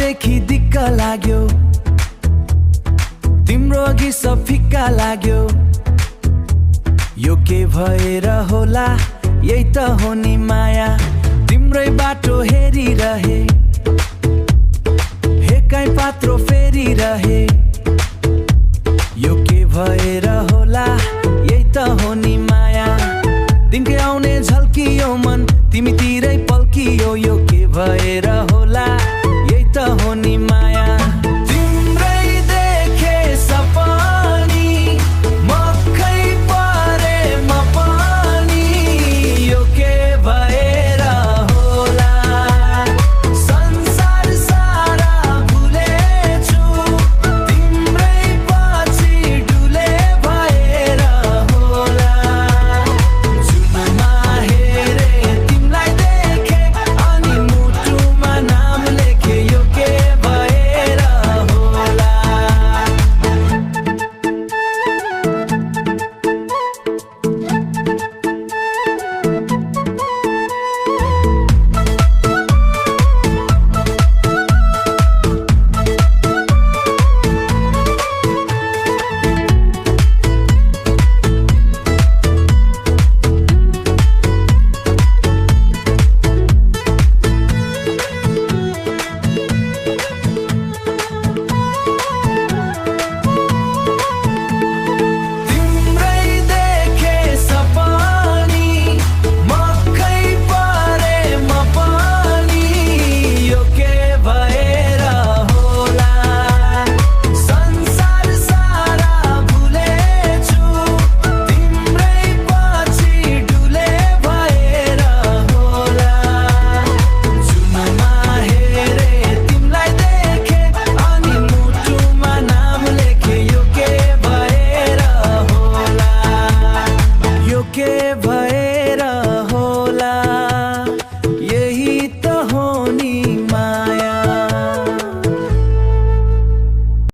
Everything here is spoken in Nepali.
देखि दिक्क लाग्यो तिम्रो अघि सब फिक्का लाग्यो यो के भएर होला यही त हो नि माया तिम्रै बाटो हेरिरहे हेकाइ पात्रो फेरिरहे यो के भएर होला यही त हो नि माया दिनकै आउने झल्कियो मन तिमीतिरै पल्कियो यो के भएर होला यही त हो नि माया